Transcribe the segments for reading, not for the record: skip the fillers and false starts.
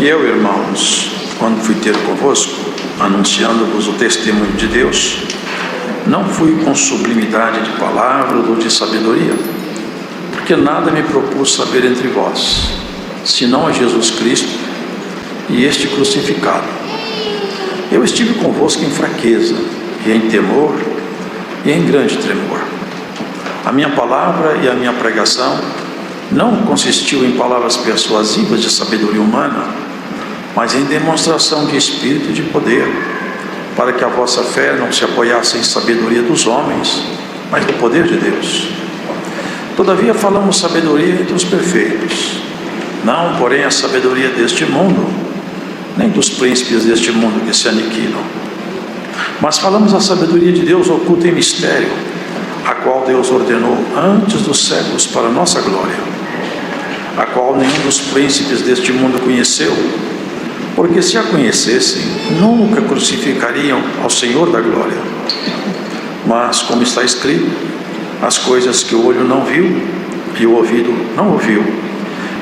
E eu, irmãos, quando fui ter convosco, anunciando-vos o testemunho de Deus, não fui com sublimidade de palavras ou de sabedoria, porque nada me propus saber entre vós, senão a Jesus Cristo e este crucificado. Eu estive convosco em fraqueza, e em temor, e em grande tremor. A minha palavra e a minha pregação não consistiu em palavras persuasivas de sabedoria humana, mas em demonstração de espírito e de poder, para que a vossa fé não se apoiasse em sabedoria dos homens, mas no poder de Deus. Todavia falamos sabedoria entre os perfeitos, não, porém, a sabedoria deste mundo, nem dos príncipes deste mundo que se aniquilam, mas falamos a sabedoria de Deus oculta em mistério, a qual Deus ordenou antes dos séculos para a nossa glória, a qual nenhum dos príncipes deste mundo conheceu, porque se a conhecessem, nunca crucificariam ao Senhor da glória. Mas, como está escrito, as coisas que o olho não viu e o ouvido não ouviu,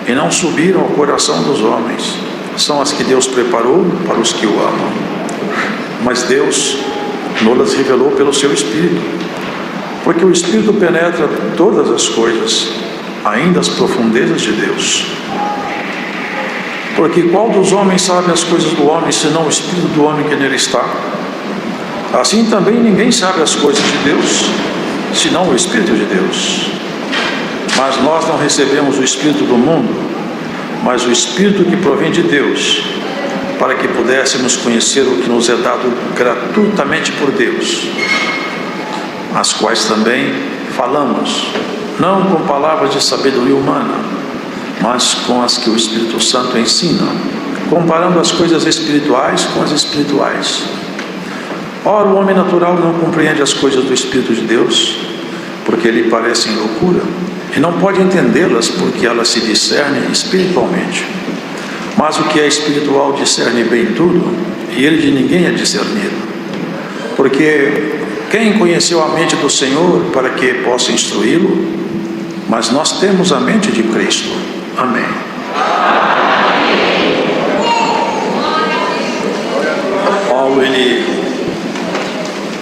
e não subiram ao coração dos homens, são as que Deus preparou para os que o amam. Mas Deus nos revelou pelo seu Espírito, porque o Espírito penetra todas as coisas, ainda as profundezas de Deus. Porque qual dos homens sabe as coisas do homem, senão o Espírito do homem que nele está? Assim também ninguém sabe as coisas de Deus, senão o Espírito de Deus. Mas nós não recebemos o Espírito do mundo, mas o Espírito que provém de Deus, para que pudéssemos conhecer o que nos é dado gratuitamente por Deus, as quais também falamos, não com palavras de sabedoria humana, mas com as que o Espírito Santo ensina, comparando as coisas espirituais com as espirituais. Ora, o homem natural não compreende as coisas do Espírito de Deus, porque lhe parecem loucura, e não pode entendê-las, porque elas se discernem espiritualmente. Mas o que é espiritual discerne bem tudo, e ele de ninguém é discernido. Porque quem conheceu a mente do Senhor para que possa instruí-lo? Mas nós temos a mente de Cristo. Amém. Paulo, ele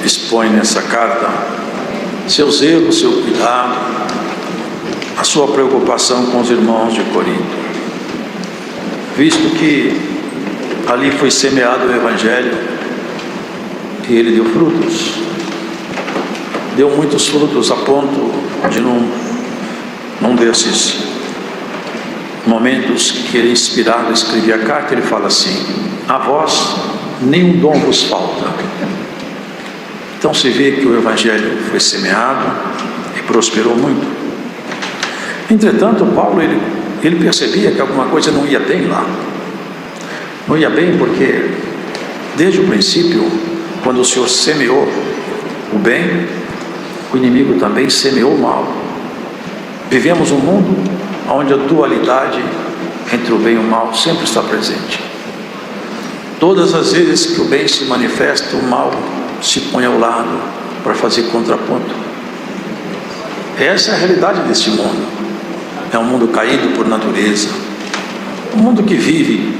expõe nessa carta seu zelo, seu cuidado, a sua preocupação com os irmãos de Corinto, visto que ali foi semeado o Evangelho e ele deu frutos, deu muitos frutos, a ponto de num desses momentos que ele, inspirado, escrevia a carta, ele fala assim: a vós nenhum dom vos falta. Então se vê que o Evangelho foi semeado e prosperou muito. Entretanto, Paulo, ele percebia que alguma coisa não ia bem lá. Não ia bem porque, desde o princípio, quando o Senhor semeou o bem, o inimigo também semeou o mal. Vivemos um mundo onde a dualidade entre o bem e o mal sempre está presente. Todas as vezes que o bem se manifesta, o mal se põe ao lado para fazer contraponto. Essa é a realidade desse mundo. É um mundo caído por natureza, um mundo que vive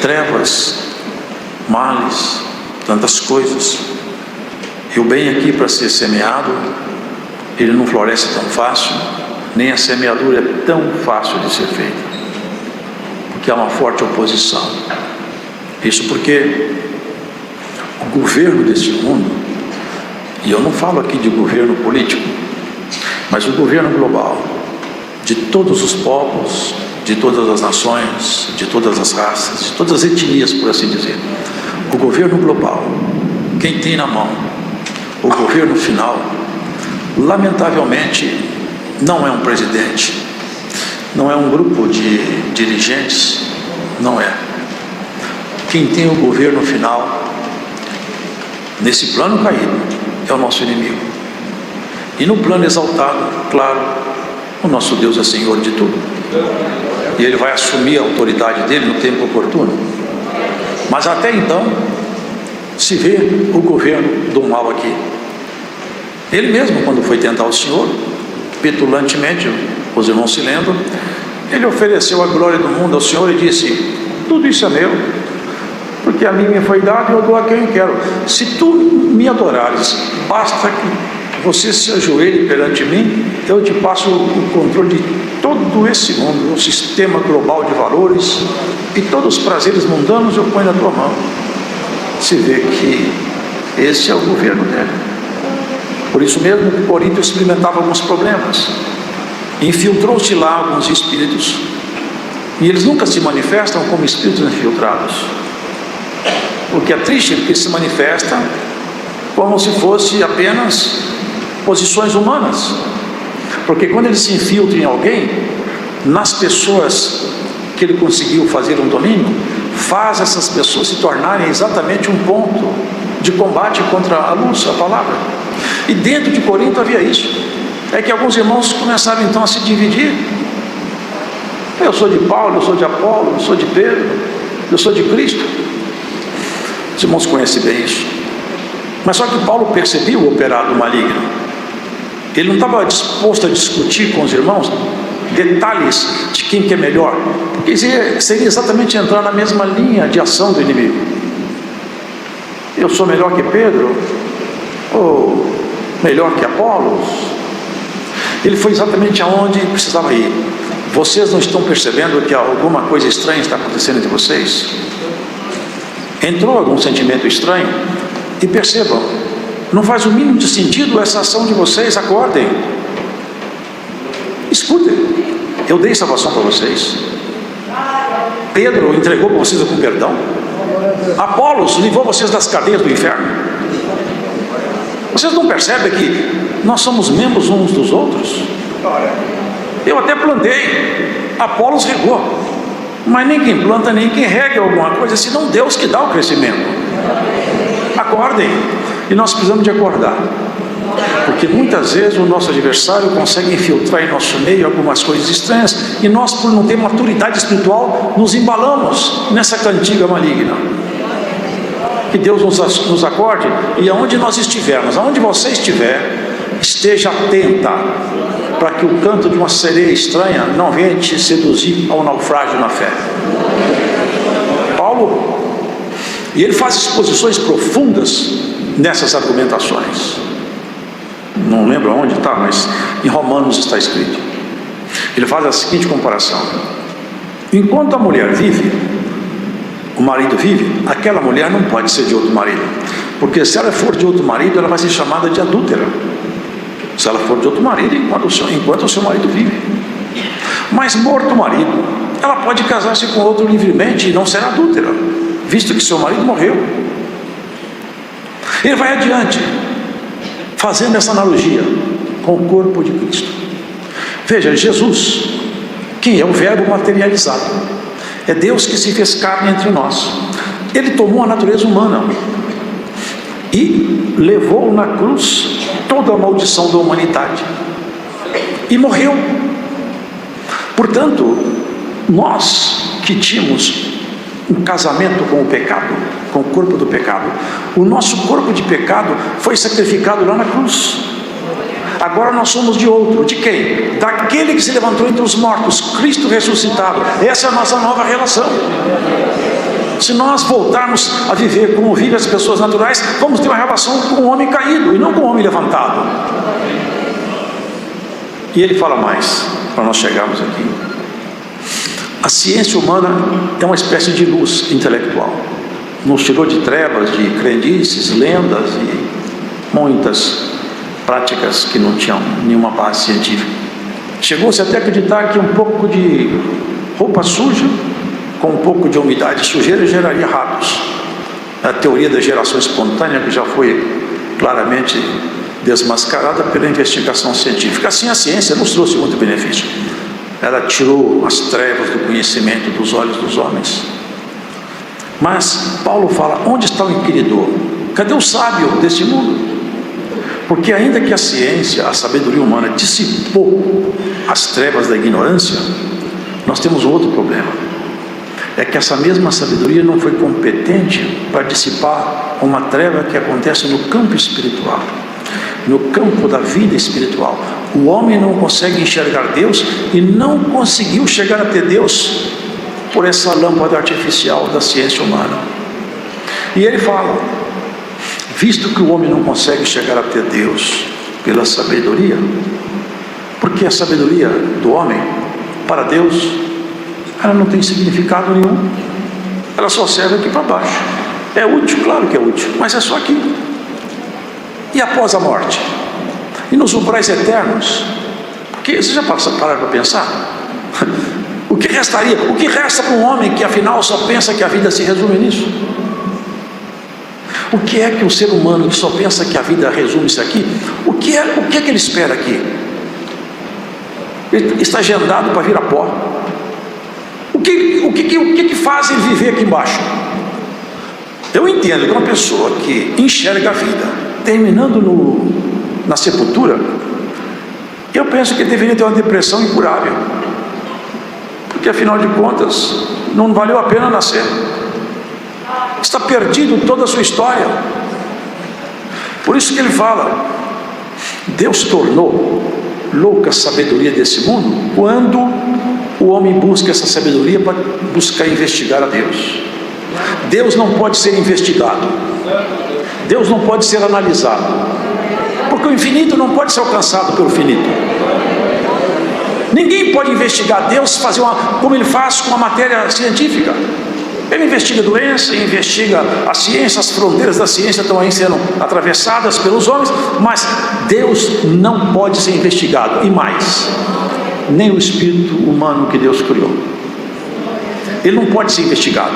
trevas, males, tantas coisas. E o bem aqui, para ser semeado, ele não floresce tão fácil, nem a semeadura é tão fácil de ser feita, porque há uma forte oposição. Isso porque o governo desse mundo, e eu não falo aqui de governo político, mas o governo global, de todos os povos, de todas as nações, de todas as raças, de todas as etnias, por assim dizer, o governo global, quem tem na mão o governo final, lamentavelmente, não é um presidente, não é um grupo de dirigentes, não é. Quem tem o governo final, nesse plano caído, é o nosso inimigo. E no plano exaltado, claro, o nosso Deus é Senhor de tudo. E Ele vai assumir a autoridade dele no tempo oportuno. Mas até então, se vê o governo do mal aqui. Ele mesmo, quando foi tentar o Senhor, petulantemente, os irmãos se lembram, ele ofereceu a glória do mundo ao Senhor e disse: tudo isso é meu, porque a mim me foi dado e eu dou a quem quero. Se tu me adorares, basta que você se ajoelhe perante mim, eu te passo o controle de todo esse mundo, o sistema global de valores e todos os prazeres mundanos eu ponho na tua mão. Se vê que esse é o governo dele. Por isso mesmo que Corinto experimentava alguns problemas. Infiltrou-se lá alguns espíritos, e eles nunca se manifestam como espíritos infiltrados. O que é triste, porque se manifesta como se fosse apenas posições humanas. Porque quando ele se infiltra em alguém, nas pessoas que ele conseguiu fazer um domínio, faz essas pessoas se tornarem exatamente um ponto de combate contra a luz, a palavra. E dentro de Corinto havia isso. É que alguns irmãos começaram então a se dividir. Eu sou de Paulo, eu sou de Apolo, eu sou de Pedro, eu sou de Cristo. Os irmãos conhecem bem isso. Mas só que Paulo percebia o operado maligno. Ele não estava disposto a discutir com os irmãos detalhes de quem que é melhor, porque seria exatamente entrar na mesma linha de ação do inimigo. Eu sou melhor que Pedro? Ou melhor que Apolos? Ele foi exatamente aonde precisava ir. Vocês não estão percebendo que alguma coisa estranha está acontecendo entre vocês? Entrou algum sentimento estranho? E percebam, não faz o mínimo de sentido essa ação de vocês. Acordem, escutem. Eu dei salvação para vocês. Pedro entregou para vocês com perdão. Apolos livrou vocês das cadeias do inferno. Vocês não percebem que nós somos membros uns dos outros? Eu até plantei, Apolos regou, mas nem quem planta nem quem rega alguma coisa, senão Deus que dá o crescimento. Acordem. E nós precisamos de acordar, porque muitas vezes o nosso adversário consegue infiltrar em nosso meio algumas coisas estranhas, e nós, por não ter maturidade espiritual, nos embalamos nessa cantiga maligna. Que Deus nos acorde, e aonde nós estivermos, aonde você estiver, esteja atenta, para que o canto de uma sereia estranha não venha te seduzir ao naufrágio na fé. Paulo, e ele faz exposições profundas nessas argumentações. Não lembro aonde está, mas em Romanos está escrito. Ele faz a seguinte comparação: enquanto a mulher vive, o marido vive, aquela mulher não pode ser de outro marido, porque se ela for de outro marido, ela vai ser chamada de adúltera. Se ela for de outro marido, enquanto o seu marido vive. Mas morto o marido, ela pode casar-se com outro livremente e não será adúltera, visto que seu marido morreu. Ele vai adiante, fazendo essa analogia com o corpo de Cristo. Veja, Jesus, quem é o verbo materializado, é Deus que se fez carne entre nós. Ele tomou a natureza humana e levou na cruz toda a maldição da humanidade e morreu. Portanto, nós que tínhamos um casamento com o pecado, com o corpo do pecado, o nosso corpo de pecado foi sacrificado lá na cruz. Agora nós somos de outro. De quem? Daquele que se levantou entre os mortos, Cristo ressuscitado. Essa é a nossa nova relação. Se nós voltarmos a viver como vivem as pessoas naturais, vamos ter uma relação com o homem caído e não com o homem levantado. E ele fala mais, para nós chegarmos aqui. A ciência humana é uma espécie de luz intelectual. Nos tirou de trevas, de crendices, lendas e muitas práticas que não tinham nenhuma base científica. Chegou-se até a acreditar que um pouco de roupa suja com um pouco de umidade e sujeira geraria ratos. A teoria da geração espontânea, que já foi claramente desmascarada pela investigação científica. Assim, a ciência nos trouxe muito benefício. Ela tirou as trevas do conhecimento dos olhos dos homens. Mas Paulo fala: onde está o inquiridor? Cadê o sábio deste mundo? Porque ainda que a ciência, a sabedoria humana dissipou as trevas da ignorância, nós temos um outro problema. É que essa mesma sabedoria não foi competente para dissipar uma treva que acontece no campo espiritual, no campo da vida espiritual, O homem não consegue enxergar Deus e não conseguiu chegar até Deus por essa lâmpada artificial da ciência humana. E ele fala: visto que o homem não consegue chegar até Deus pela sabedoria, porque a sabedoria do homem, para Deus, ela não tem significado nenhum, ela só serve aqui para baixo. É útil, claro que é útil, mas é só aqui. E após a morte? E nos umbrais eternos? Porque você já pararam para pensar? O que restaria? O que resta para um homem que afinal só pensa que a vida se resume nisso? O que é que um ser humano que só pensa que a vida resume-se aqui, o que é que ele espera aqui? Ele está agendado para vir a pó. O que faz ele viver aqui embaixo? Eu entendo que uma pessoa que enxerga a vida terminando na sepultura, eu penso que deveria ter uma depressão incurável, porque afinal de contas não valeu a pena nascer, está perdido toda a sua história. Por isso que ele fala: Deus tornou louca a sabedoria desse mundo quando o homem busca essa sabedoria para buscar investigar a Deus. Deus não pode ser investigado, Deus não pode ser analisado, porque o infinito não pode ser alcançado pelo finito. Ninguém pode investigar Deus, como ele faz com a matéria científica. Ele investiga a doença, investiga a ciência, as fronteiras da ciência estão aí sendo atravessadas pelos homens, mas Deus não pode ser investigado, e mais, nem o espírito humano que Deus criou. Ele não pode ser investigado.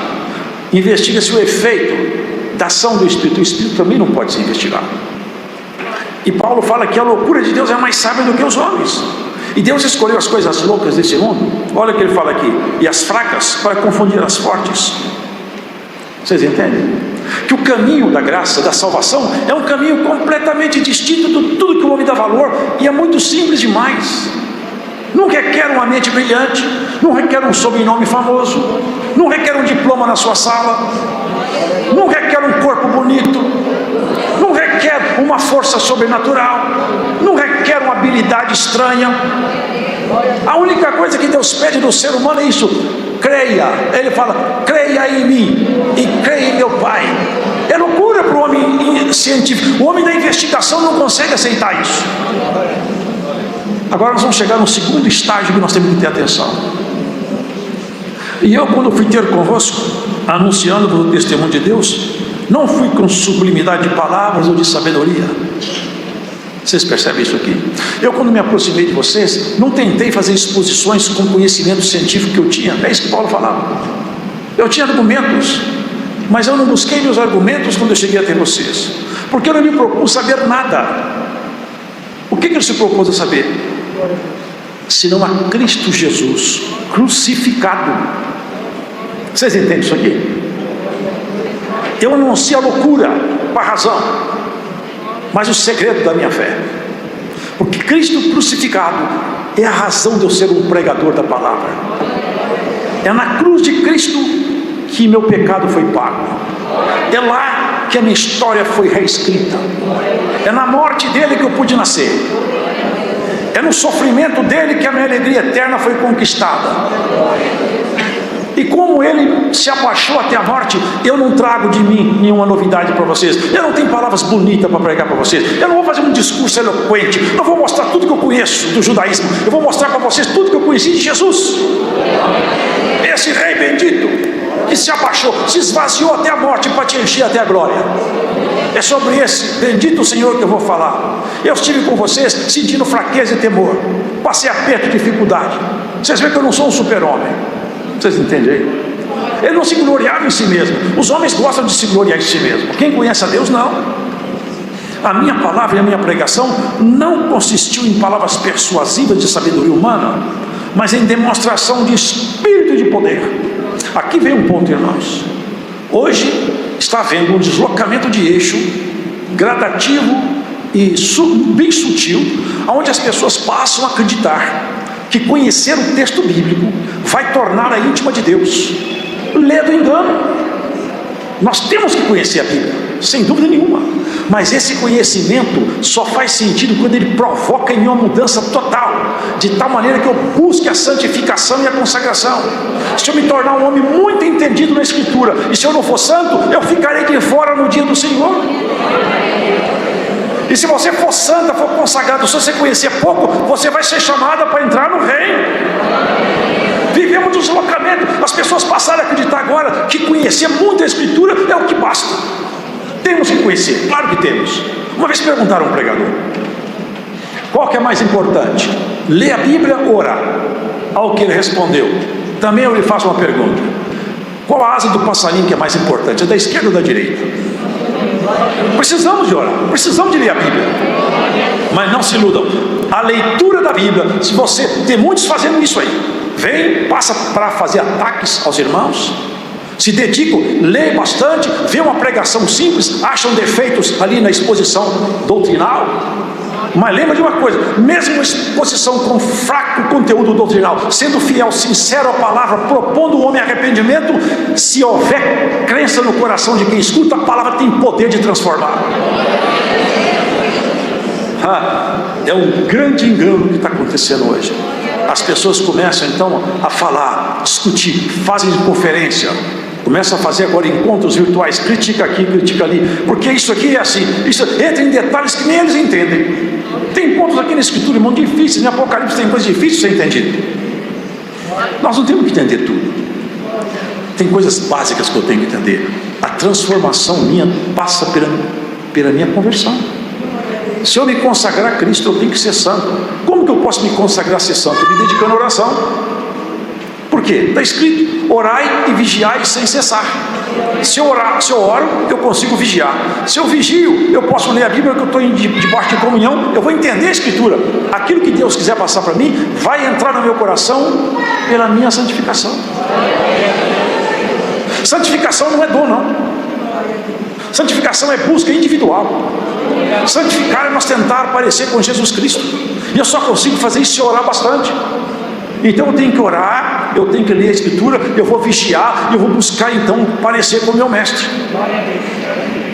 Investiga-se o efeito da ação do espírito, o espírito também não pode ser investigado. E Paulo fala que a loucura de Deus é mais sábia do que os homens. E Deus escolheu as coisas loucas desse mundo, olha o que ele fala aqui, e as fracas para confundir as fortes. Vocês entendem? Que o caminho da graça, da salvação, é um caminho completamente distinto de tudo que o homem dá valor, e é muito simples demais. Não requer uma mente brilhante, não requer um sobrenome famoso, não requer um diploma na sua sala, não requer um corpo bonito, não requer uma força sobrenatural, não requer uma habilidade estranha. A única coisa que Deus pede do ser humano é isso: creia. Ele fala: creia em mim e creia em meu Pai. É loucura para o homem científico. O homem da investigação não consegue aceitar isso. Agora nós vamos chegar no segundo estágio que nós temos que ter atenção. E eu, quando fui ter convosco, anunciando o testemunho de Deus, não fui com sublimidade de palavras ou de sabedoria. Vocês percebem isso aqui? Eu, quando me aproximei de vocês, não tentei fazer exposições com conhecimento científico que eu tinha. É isso que Paulo falava. Eu tinha argumentos, mas eu não busquei meus argumentos quando eu cheguei até vocês, porque eu não me propus saber nada. O que ele se propôs a saber? Senão a Cristo Jesus crucificado. Vocês entendem isso aqui? Eu anuncio a loucura com a razão, mas o segredo da minha fé, porque Cristo crucificado é a razão de eu ser um pregador da palavra. É na cruz de Cristo que meu pecado foi pago, é lá que a minha história foi reescrita, é na morte dele que eu pude nascer, é no sofrimento dele que a minha alegria eterna foi conquistada. E como ele se abaixou até a morte, eu não trago de mim nenhuma novidade para vocês. Eu não tenho palavras bonitas para pregar para vocês. Eu não vou fazer um discurso eloquente. Não vou mostrar tudo que eu conheço do judaísmo. Eu vou mostrar para vocês tudo que eu conheci de Jesus. Esse rei bendito que se abaixou, se esvaziou até a morte para te encher até a glória. É sobre esse bendito Senhor que eu vou falar. Eu estive com vocês sentindo fraqueza e temor. Passei aperto e dificuldade. Vocês veem que eu não sou um super-homem. Vocês entendem aí? Ele não se gloriava em si mesmo. Os homens gostam de se gloriar em si mesmo. Quem conhece a Deus, não. A minha palavra e a minha pregação não consistiu em palavras persuasivas de sabedoria humana, mas em demonstração de espírito e de poder. Aqui vem um ponto, irmãos. Hoje está havendo um deslocamento de eixo gradativo e bem sutil, onde as pessoas passam a acreditar que conhecer o texto bíblico vai torná-la íntima de Deus. Lê do engano. Nós temos que conhecer a Bíblia, sem dúvida nenhuma, mas esse conhecimento só faz sentido quando ele provoca em mim uma mudança total, de tal maneira que eu busque a santificação e a consagração. Se eu me tornar um homem muito entendido na Escritura, e se eu não for santo, eu ficarei de fora no dia do Senhor. E se você for santa, for consagrado, se você conhecer pouco, você vai ser chamada para entrar no reino. Vivemos deslocamento. As pessoas passaram a acreditar agora que conhecer muito a Escritura é o que basta. Temos que conhecer, claro que temos. Uma vez perguntaram a um pregador: qual que é mais importante, ler a Bíblia ou orar? Ao que ele respondeu: também eu lhe faço uma pergunta: qual a asa do passarinho que é mais importante, é da esquerda ou da direita? Precisamos de orar, precisamos de ler a Bíblia, mas não se iludam. A leitura da Bíblia, se você tem muitos fazendo isso aí, vem, passa para fazer ataques aos irmãos, se dedicam, lê bastante, vê uma pregação simples, acham defeitos ali na exposição doutrinal. Mas lembra de uma coisa: mesmo uma exposição com fraco conteúdo doutrinal, sendo fiel, sincero à palavra, propondo o homem arrependimento, se houver crença no coração de quem escuta, a palavra tem poder de transformar. É um grande engano que está acontecendo hoje. As pessoas começam então a falar, discutir, fazem conferência, começam a fazer agora encontros virtuais, critica aqui, critica ali, porque isso aqui é assim, isso entra em detalhes que nem eles entendem. Tem pontos aqui na Escritura, irmão, difíceis, em Apocalipse tem coisas difíceis de ser entendido. Nós não temos que entender tudo. Tem coisas básicas que eu tenho que entender. A transformação minha passa pela minha conversão. Se eu me consagrar a Cristo, eu tenho que ser santo. Como que eu posso me consagrar a ser santo? Me dedicando à oração. Por quê? Está escrito: orai e vigiai sem cessar. Se eu oro, eu consigo vigiar. Se eu vigio, eu posso ler a Bíblia, que eu estou debaixo de comunhão, eu vou entender a Escritura. Aquilo que Deus quiser passar para mim, vai entrar no meu coração pela minha santificação. Santificação não é dom, não. Santificação é busca individual. Santificar é nós tentar parecer com Jesus Cristo. E eu só consigo fazer isso se orar bastante. Então eu tenho que orar, eu tenho que ler a Escritura, eu vou vigiar, eu vou buscar então parecer com o meu mestre.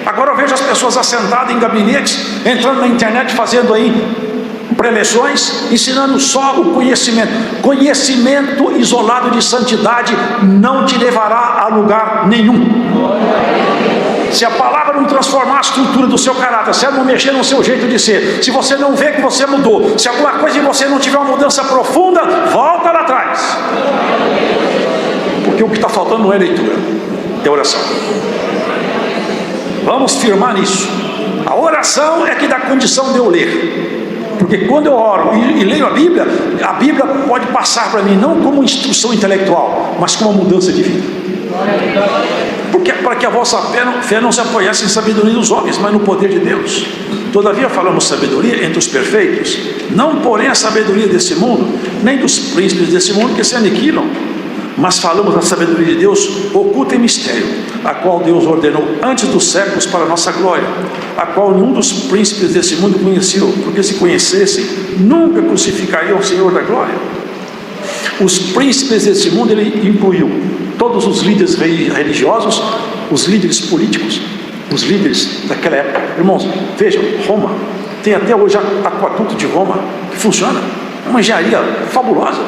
Agora eu vejo as pessoas assentadas em gabinetes, entrando na internet, fazendo aí preleções, ensinando só o conhecimento. Conhecimento isolado de santidade não te levará a lugar nenhum. Se a palavra não transformar a estrutura do seu caráter, se ela não mexer no seu jeito de ser, se você não vê que você mudou, se alguma coisa em você não tiver uma mudança profunda, volta lá atrás. Porque o que está faltando não é leitura, é oração. Vamos firmar nisso. A oração é que dá condição de eu ler. Porque quando eu oro e leio a Bíblia pode passar para mim não como instrução intelectual, mas como uma mudança de vida. Porque para que a vossa fé não se apoiasse em sabedoria dos homens, mas no poder de Deus. Todavia falamos sabedoria entre os perfeitos, não porém a sabedoria desse mundo, nem dos príncipes desse mundo que se aniquilam, mas falamos da sabedoria de Deus oculta em mistério, a qual Deus ordenou antes dos séculos para a nossa glória, a qual nenhum dos príncipes desse mundo conheceu, porque se conhecessem, nunca crucificariam o Senhor da glória. Os príncipes desse mundo ele incluiu todos os líderes religiosos, os líderes políticos, os líderes daquela época. Irmãos, vejam, Roma, tem até hoje aqueduto de Roma, que funciona, uma engenharia fabulosa.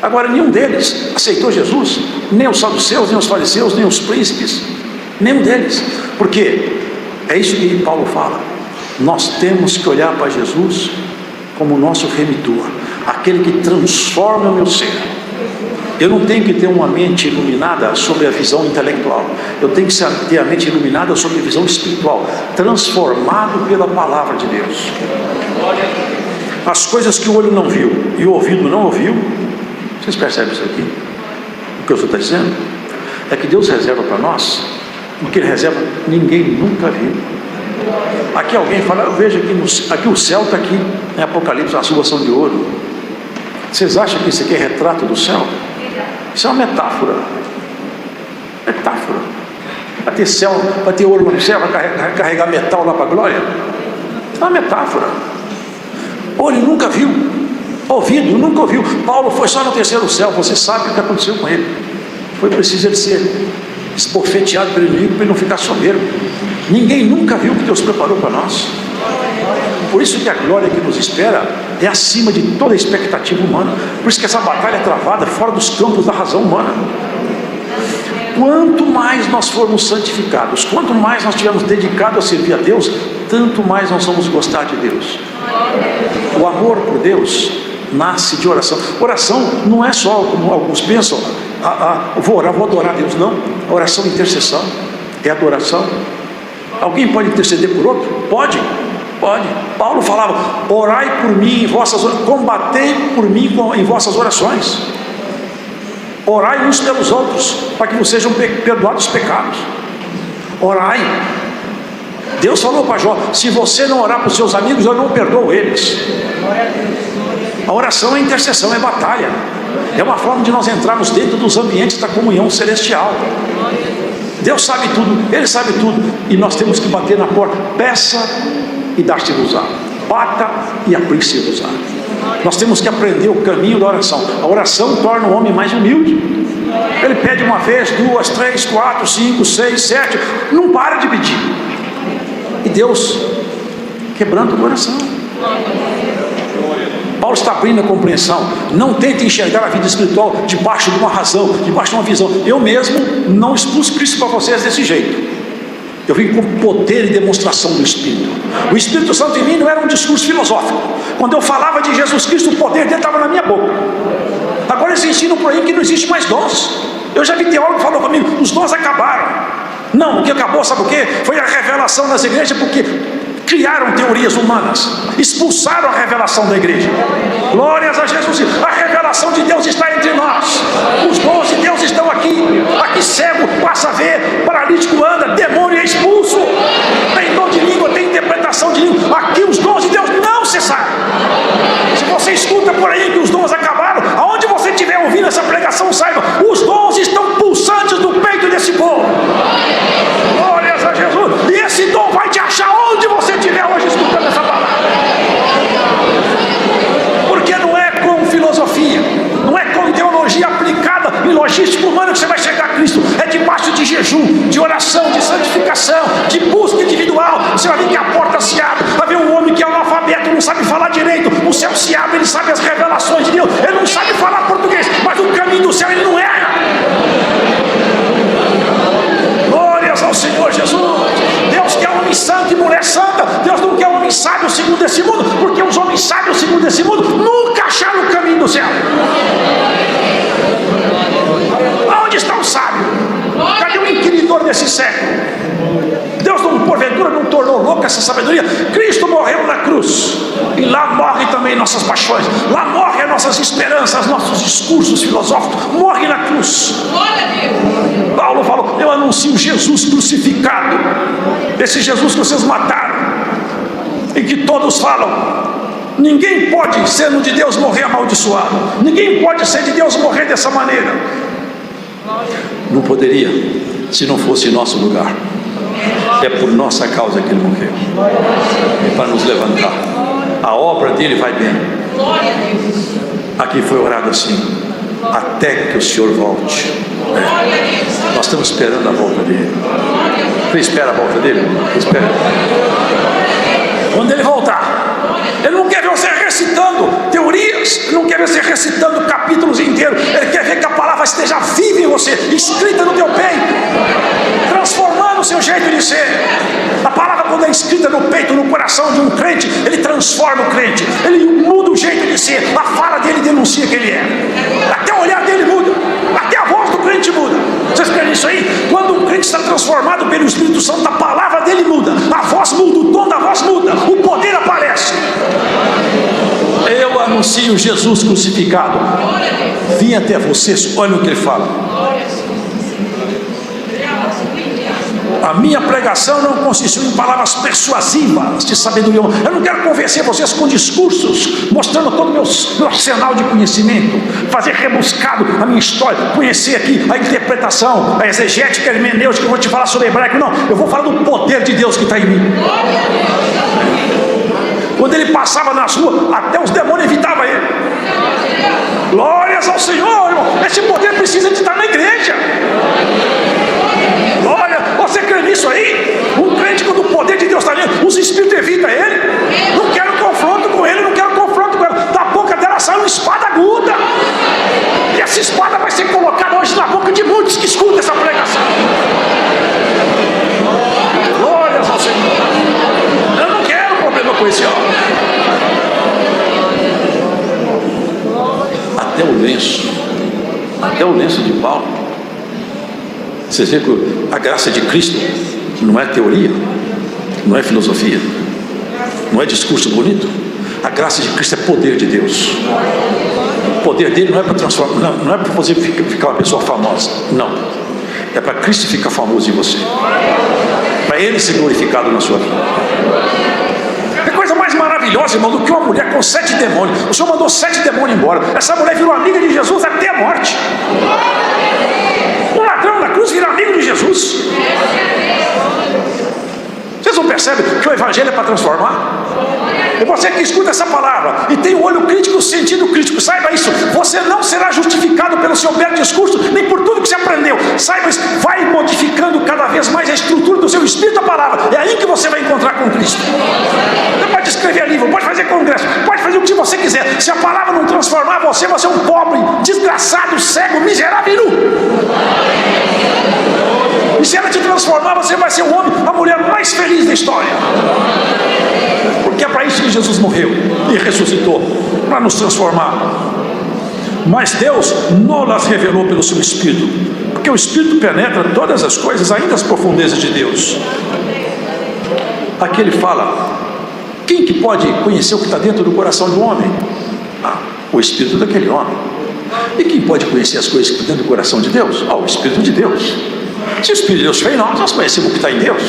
Agora, nenhum deles aceitou Jesus, nem os saduceus, nem os fariseus, nem os príncipes, nenhum deles. Por quê? É isso que Paulo fala. Nós temos que olhar para Jesus como o nosso remidor, aquele que transforma o meu ser. Eu não tenho que ter uma mente iluminada sobre a visão intelectual, eu tenho que ter a mente iluminada sobre a visão espiritual, transformado pela palavra de Deus. As coisas que o olho não viu e o ouvido não ouviu, vocês percebem isso aqui? O que o senhor está dizendo? É que Deus reserva para nós o que Ele reserva, ninguém nunca viu. Aqui alguém fala, eu vejo aqui o céu está aqui, em Apocalipse, as ruas são de ouro. Vocês acham que isso aqui é retrato do céu? Isso é uma metáfora. Metáfora. Vai ter céu, vai ter ouro no céu, vai carregar metal lá para a glória? Isso é uma metáfora. Olho nunca viu, ouvido nunca ouviu. Paulo foi só no terceiro céu, você sabe o que aconteceu com ele. Foi preciso ele ser esbofeteado pelo inimigo para ele não ficar soberbo. Ninguém nunca viu o que Deus preparou para nós. Por isso que a glória que nos espera é acima de toda a expectativa humana. Por isso que essa batalha é travada fora dos campos da razão humana. Quanto mais nós formos santificados, quanto mais nós estivermos dedicados a servir a Deus, tanto mais nós vamos gostar de Deus. O amor por Deus nasce de oração. Oração não é só, como alguns pensam, vou orar, vou adorar a Deus. Não, a oração é intercessão, é adoração. Alguém pode interceder por outro? Pode. Paulo falava: orai por mim em vossas orações, combatei por mim em vossas orações. Orai uns pelos outros, para que não sejam perdoados os pecados. Orai. Deus falou para Jó: se você não orar para os seus amigos, eu não perdoo eles. A oração é intercessão, é batalha. É uma forma de nós entrarmos dentro dos ambientes da comunhão celestial. Deus sabe tudo, Ele sabe tudo, e nós temos que bater na porta. Peça e dar-se-vos-á, bata e abrir-se-vos-á. Nós temos que aprender o caminho da oração. A oração torna o homem mais humilde. Ele pede uma vez, 2, 3, 4, 5, 6, 7, não para de pedir. E Deus quebrando o coração. Paulo está abrindo a compreensão. Não tente enxergar a vida espiritual debaixo de uma razão, debaixo de uma visão. Eu mesmo não expus Cristo para vocês desse jeito. Eu vim com poder e demonstração do Espírito. O Espírito Santo em mim não era um discurso filosófico. Quando eu falava de Jesus Cristo, o poder dele estava na minha boca. Agora eles ensinam por aí que não existe mais dons. Eu já vi teólogo que falou comigo: os dons acabaram. Não, o que acabou, sabe o que? Foi a revelação das igrejas, porque criaram teorias humanas, expulsaram a revelação da igreja. Glórias a Jesus. A revelação de Deus está entre nós. Os dons de Deus estão aqui. Aqui cego passa a ver, paralítico anda, demônio é expulso, tem dom de língua, tem interpretação de língua. Aqui os dons de Deus não cessaram. Se você escuta por aí que os dons acabaram, aonde você estiver ouvindo essa pregação, saiba, os dons estão pulsantes no peito desse povo. Glórias a Jesus. E esse dom vai te achar onde você estiver hoje escutando essa palavra. Porque não é com filosofia, não é com ideologia aplicada em logística humana que você vai chegar a Cristo. É debaixo de jejum, de oração, de santificação, de busca individual. Você vai ver que a porta se abre. Vai ver um homem que é analfabeto, não sabe falar direito, o céu se abre, ele sabe as revelações de Deus. Ele não sabe falar português, mas o caminho do céu ele não erra. Glórias ao Senhor Jesus. Deus quer homem santo e mulher santa. Deus não quer homem sábio segundo esse mundo, porque os homens sábios segundo esse mundo nunca acharam o caminho do céu. Onde está o sábio? Cadê o inquiridor desse século? Deus não, porventura não tornou louca essa sabedoria? Cristo morreu na cruz, e lá morrem também nossas paixões, lá morrem as nossas esperanças, nossos discursos filosóficos, morrem na cruz. Paulo falou: eu anuncio Jesus crucificado, esse Jesus que vocês mataram, e que todos falam. Ninguém pode, sendo de Deus, morrer amaldiçoado. Ninguém pode ser de Deus morrer dessa maneira. Não poderia, se não fosse em nosso lugar. É por nossa causa que ele morreu, é para nos levantar. A obra dele vai bem. Aqui foi orado assim: até que o Senhor volte. Nós estamos esperando a volta dele. Você espera a volta dele? Espera. Quando ele voltar, ele não quer ver você recitando teorias, ele não quer ver você recitando capítulos inteiros. Ele quer ver que a palavra esteja viva em você, escrita no teu peito, transformando o seu jeito de ser. A palavra, quando é escrita no peito, no coração de um crente, ele transforma o crente, ele muda o jeito de ser. A fala dele denuncia quem ele é, até o olhar dele muda, até a voz do crente muda. Vocês creem nisso aí? Quando um crente está transformado pelo Espírito Santo, a palavra dele muda, a voz muda, o tom da voz muda, o poder aparece. Eu anuncio Jesus crucificado. Vim até vocês, olha o que ele fala. A minha pregação não consistiu em palavras persuasivas de sabedoria. Eu não quero convencer vocês com discursos, mostrando todo o meu arsenal de conhecimento, fazer rebuscado a minha história, conhecer aqui a interpretação, a exegética, a hermenêutica. Eu vou te falar sobre hebraico, não. Eu vou falar do poder de Deus que está em mim. Quando ele passava nas ruas, até os demônios evitavam ele. Glórias ao Senhor, irmão. Esse poder precisa de estar na igreja. Olha, você crê nisso aí? Um crente lenço, até o lenço de Paulo. Vocês veem que a graça de Cristo não é teoria, não é filosofia, não é discurso bonito. A graça de Cristo é poder de Deus. O poder dele não é para transformar, não é para fazer ficar uma pessoa famosa, não. É para Cristo ficar famoso em você, para Ele ser glorificado na sua vida. É coisa mais maravilhosa, irmão, do que uma mulher com 7 demônios. O Senhor mandou 7 demônios embora. Essa mulher virou amiga de Jesus até a morte. Um ladrão na cruz vira amigo de Jesus. Vocês não percebem que o Evangelho é para transformar? E você que escuta essa palavra e tem o olho crítico, o sentido crítico, saiba isso: você não será justificado pelo seu belo discurso, nem por tudo que você aprendeu. Saiba isso, vai modificando cada vez mais a estrutura do seu espírito, a palavra. É aí que você vai encontrar com Cristo. Você pode escrever livro, pode fazer congresso, pode fazer o que você quiser. Se a palavra não transformar você, você é um pobre, desgraçado, cego, miserável e nu. E se ela te transformar, você vai ser o homem, a mulher mais feliz da história. Porque é para isso que Jesus morreu e ressuscitou, para nos transformar. Mas Deus não las revelou pelo seu Espírito, porque o Espírito penetra todas as coisas, ainda as profundezas de Deus. Aqui ele fala: quem que pode conhecer o que está dentro do coração do homem? O Espírito daquele homem. E quem pode conhecer as coisas que estão dentro do coração de Deus? O Espírito de Deus. Se o Espírito de Deus fez, nós conhecemos o que está em Deus.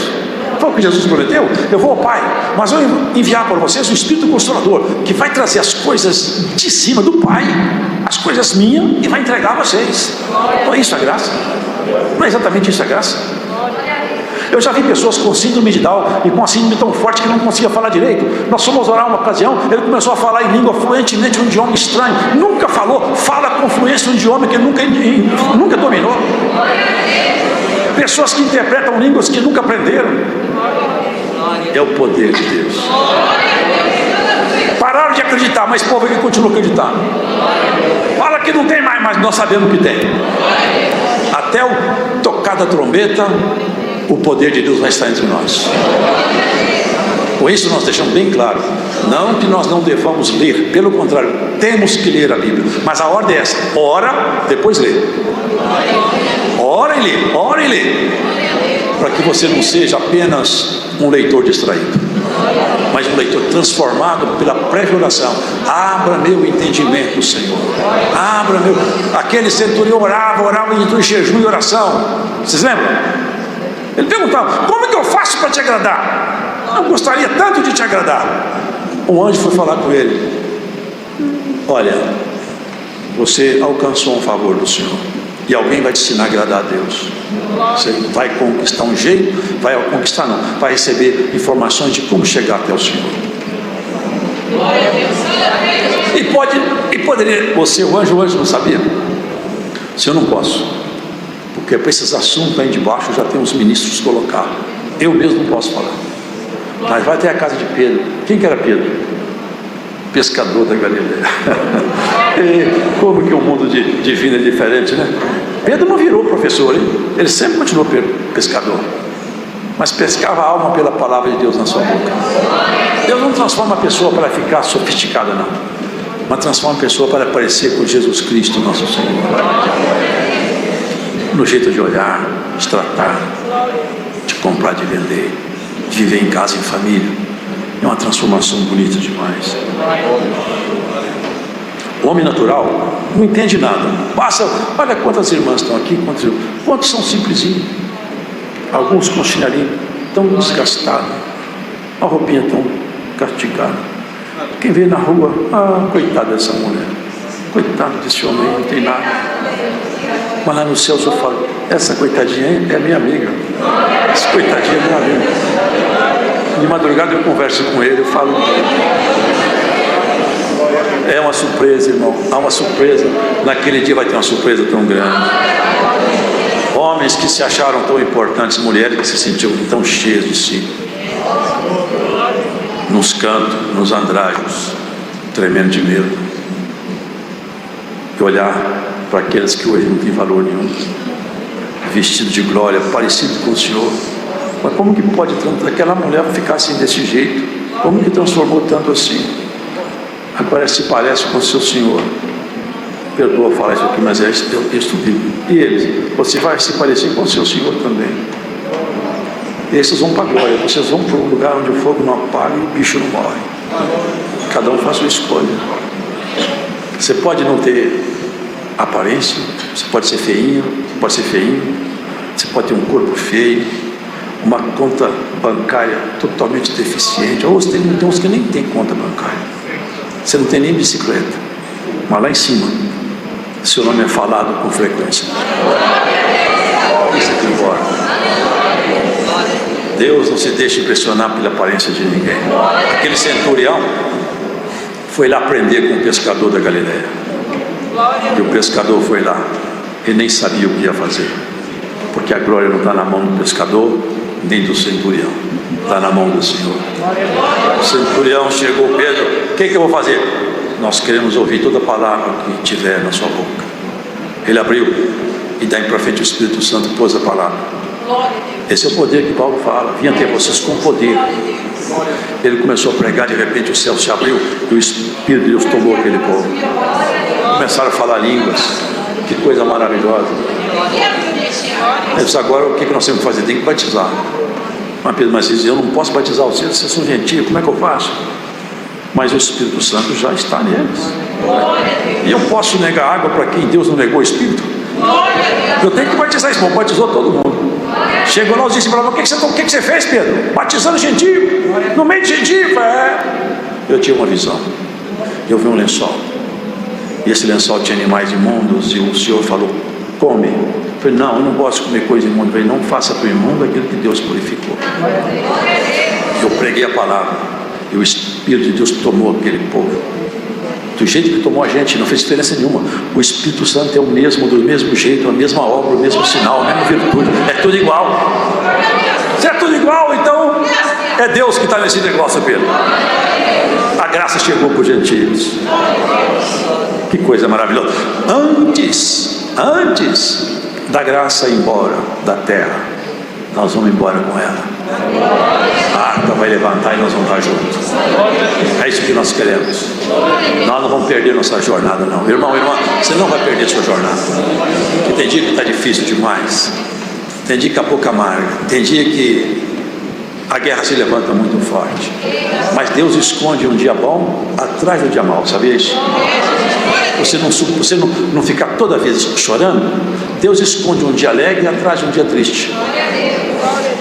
Foi o que Jesus prometeu: eu vou ao Pai, mas eu vou enviar para vocês o Espírito Consolador, que vai trazer as coisas de cima do Pai, as coisas minhas, e vai entregar a vocês. Não é isso a graça? Não é exatamente isso a graça? Eu já vi pessoas com síndrome de Down e com a síndrome tão forte que não conseguia falar direito. Nós fomos orar uma ocasião, ele começou a falar em língua fluentemente, um idioma estranho, nunca falou, fala com fluência um idioma que ele nunca dominou. Pessoas que interpretam línguas que nunca aprenderam. É o poder de Deus. Pararam de acreditar, mas o povo aqui continua acreditando. Fala que não tem mais, mas nós sabemos que tem. Até o tocar da trombeta, o poder de Deus vai estar entre nós. Com isso nós deixamos bem claro: não que nós não devamos ler, pelo contrário, temos que ler a Bíblia, mas a ordem é essa: ora, depois lê. Ora e lê, ora e lê, para que você não seja apenas um leitor distraído, mas um leitor transformado pela prévia oração. Abra meu entendimento, Senhor. Abra meu. Aquele centurião orava entre jejum e oração. Vocês lembram? Ele perguntava: como é que eu faço para te agradar? Eu gostaria tanto de te agradar. Um anjo foi falar com ele: olha, você alcançou um favor do Senhor, e alguém vai te ensinar a agradar a Deus. Você vai conquistar um jeito, vai conquistar não, vai receber informações de como chegar até o Senhor. E poderia, você, o anjo não sabia? Se eu não posso, porque para esses assuntos aí de baixo já tem uns ministros colocados, eu mesmo não posso falar. Mas vai até a casa de Pedro. Quem que era Pedro? Pescador da Galileia. E como que o mundo divino é diferente, né? Pedro não virou professor, hein? Ele sempre continuou pescador, mas pescava a alma pela palavra de Deus na sua boca. Deus não transforma a pessoa para ficar sofisticada, não, mas transforma a pessoa para parecer com Jesus Cristo, nosso Senhor, no jeito de olhar, de tratar, de comprar, de vender, de viver em casa, em família. É uma transformação bonita demais. O homem natural não entende nada. Olha quantas irmãs estão aqui, quantos são simplesinhos. Alguns com chinelinho tão desgastados, a roupinha tão castigada. Quem vê na rua: coitada dessa mulher, coitado desse homem, não tem nada. Mas lá no céu eu falo: essa coitadinha é minha amiga. Essa coitadinha é minha amiga. De madrugada eu converso com ele, eu falo: é uma surpresa, irmão. Há uma surpresa. Naquele dia vai ter uma surpresa tão grande. Homens que se acharam tão importantes, mulheres que se sentiam tão cheias de si, nos cantos, nos andrajos, tremendo de medo, e olhar para aqueles que hoje não têm valor nenhum, vestido de glória, parecido com o Senhor. Mas como que pode aquela mulher ficar assim desse jeito? Como que transformou tanto assim? Agora se parece com o seu Senhor. perdoa falar isso aqui, mas é texto bíblico. E eles, você vai se parecer com o seu Senhor também. Esses vão para a glória, vocês vão para um lugar onde o fogo não apaga e o bicho não morre. Cada um faz sua escolha. Você pode não ter aparência, você pode ser feinho, você pode ser feinho, você pode ter um corpo feio, uma conta bancária totalmente deficiente, ou tem uns que nem tem conta bancária, você não tem nem bicicleta, mas lá em cima seu nome é falado com frequência. Isso aqui embora. Deus não se deixa impressionar pela aparência de ninguém. Aquele centurião foi lá aprender com o pescador da Galileia, e o pescador foi lá e nem sabia o que ia fazer, porque a glória não está na mão do pescador nem do centurião, está na mão do Senhor. O centurião chegou, Pedro, o que eu vou fazer? Nós queremos ouvir toda a palavra que tiver na sua boca. Ele abriu, e daí para frente o Espírito Santo pôs a palavra. Esse é o poder que Paulo fala, vinha ter vocês com poder. Ele começou a pregar, de repente o céu se abriu e o Espírito de Deus tomou aquele povo. Começaram a falar línguas, que coisa maravilhosa. Mas agora o que nós temos que fazer? Tem que batizar. Mas Pedro, mas eu não posso batizar vocês são gentios, como é que eu faço? Mas o Espírito Santo já está neles. E eu posso negar água para quem Deus não negou o Espírito? Eu tenho que batizar esse povo, batizou todo mundo. Chegou lá, os discípulos falaram, o que você fez, Pedro? Batizando gentio, no meio de gentio. Eu tinha uma visão, eu vi um lençol, e esse lençol tinha animais imundos, e o Senhor falou, come. Eu falei, não, eu não posso comer coisa imunda. Eu falei, não faça para o imundo aquilo que Deus purificou. Eu preguei a palavra, e o Espírito de Deus tomou aquele povo, do jeito que tomou a gente, não fez diferença nenhuma. O Espírito Santo é o mesmo, do mesmo jeito, a mesma obra, o mesmo sinal, a mesma virtude, é tudo igual. Se é tudo igual, então é Deus que está nesse negócio, Pedro. A graça chegou para os gentios. Que coisa maravilhosa. Antes da graça ir embora da terra, nós vamos embora com ela. A arca vai levantar e nós vamos estar juntos. É isso que nós queremos. Nós não vamos perder nossa jornada, não. Irmão, você não vai perder sua jornada. Porque tem dia que está difícil demais, tem dia que a boca amarga, tem dia que a guerra se levanta muito forte, mas Deus esconde um dia bom atrás do dia mau, sabia isso? Você não ficar toda vez chorando. Deus esconde um dia alegre atrás de um dia triste.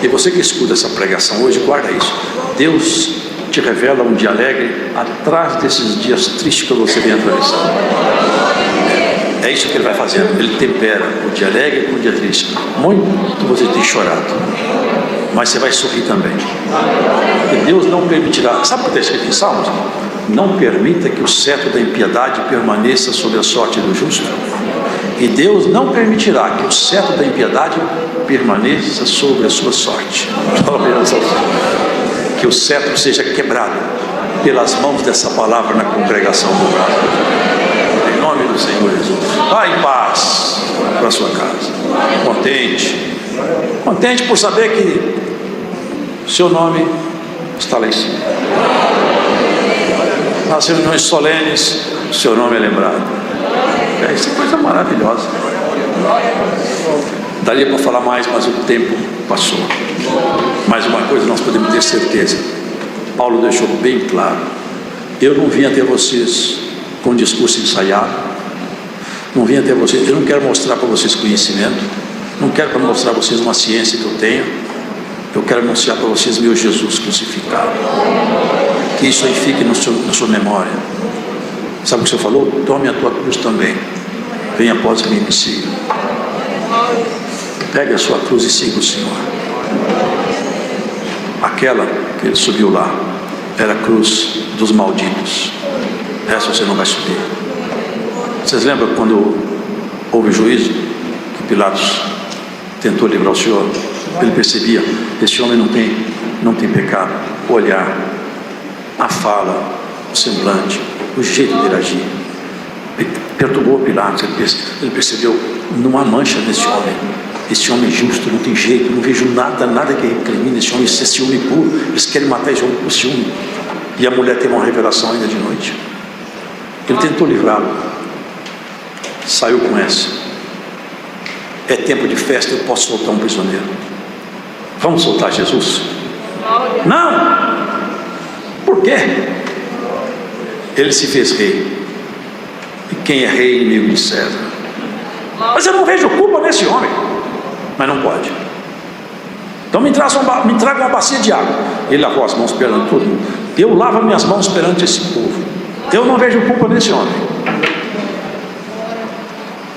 E você que escuta essa pregação hoje, guarda isso. Deus te revela um dia alegre atrás desses dias tristes que você vem atravessando. É isso que Ele vai fazendo. Ele tempera o dia alegre com o dia triste. Muito você tem chorado, mas você vai sorrir também. Porque Deus não permitirá. Sabe o que está escrito em Salmos? Não permita que o cetro da impiedade permaneça sobre a sorte do justo. E Deus não permitirá que o cetro da impiedade permaneça sobre a sua sorte. Que o cetro seja quebrado pelas mãos dessa palavra na congregação do Brasil. Em nome do Senhor Jesus. Vá em paz para a sua casa. Contente por saber que seu nome está lá em cima. Nas reuniões solenes, seu nome é lembrado. Isso é coisa maravilhosa. Daria para falar mais, mas o tempo passou. Mais uma coisa nós podemos ter certeza. Paulo deixou bem claro. Eu não vim até vocês com um discurso ensaiado. Não vim até vocês. Eu não quero mostrar para vocês conhecimento. Não quero mostrar para vocês uma ciência que eu tenho. Eu quero anunciar para vocês meu Jesus crucificado. Que isso aí fique na sua memória. Sabe o que o Senhor falou? Tome a tua cruz também. Venha após mim e me siga. Pegue a sua cruz e siga o Senhor. Aquela que ele subiu lá era a cruz dos malditos. Essa você não vai subir. Vocês lembram quando houve o juízo, que Pilatos tentou livrar o Senhor? Ele percebia, esse homem não tem pecado. O olhar, a fala, o semblante, o jeito de agir perturbou Pilatos. Ele percebeu, não há mancha nesse homem. Esse homem justo, não tem jeito, não vejo nada que recrimine esse homem. Esse é ciúme puro. Eles querem matar esse homem por ciúme. E a mulher teve uma revelação ainda de noite. Ele tentou livrá-lo. saiu com essa: é tempo de festa, eu posso soltar um prisioneiro. Vamos soltar Jesus? Não! Por quê? Ele se fez rei. E quem é rei, inimigo de César. Mas eu não vejo culpa nesse homem. Mas não pode. Então me traga uma bacia de água. Ele lavou as mãos perante todo mundo. Eu lavo minhas mãos perante esse povo. Eu não vejo culpa nesse homem.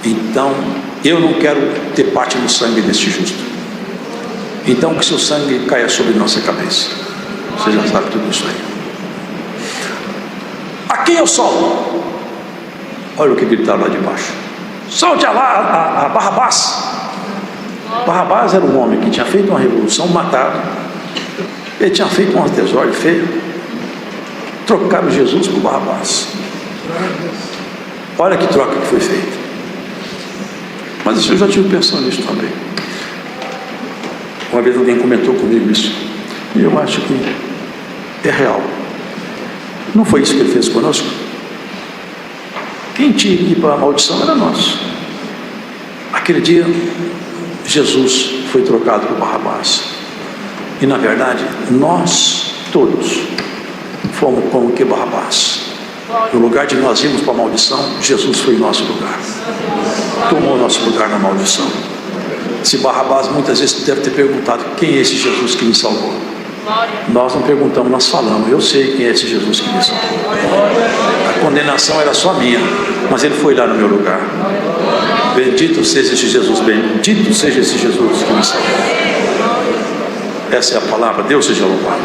Então eu não quero ter parte no sangue deste justo. Então que seu sangue caia sobre nossa cabeça. Você já sabe tudo isso aí. A quem eu solto? Olha o que gritaram lá de baixo: solte a Barrabás. Barrabás era um homem que tinha feito uma revolução, matado. Ele tinha feito um desordem feio. Trocaram Jesus por Barrabás. Olha que troca que foi feita. Mas eu já estive pensando nisso também. Uma vez alguém comentou comigo isso, e eu acho que é real. Não foi isso que ele fez conosco? Quem tinha que ir para a maldição era nós. Aquele dia Jesus foi trocado por Barrabás. E na verdade nós todos fomos como que Barrabás. No lugar de nós irmos para a maldição, Jesus foi em nosso lugar. Tomou nosso lugar na maldição. Se Barrabás muitas vezes deve ter perguntado: quem é esse Jesus que me salvou? Nós não perguntamos, nós falamos: eu sei quem é esse Jesus que me salvou. A condenação era só minha, mas ele foi lá no meu lugar. Bendito seja esse Jesus, bendito seja esse Jesus que me salvou. Essa é a palavra. Deus seja louvado.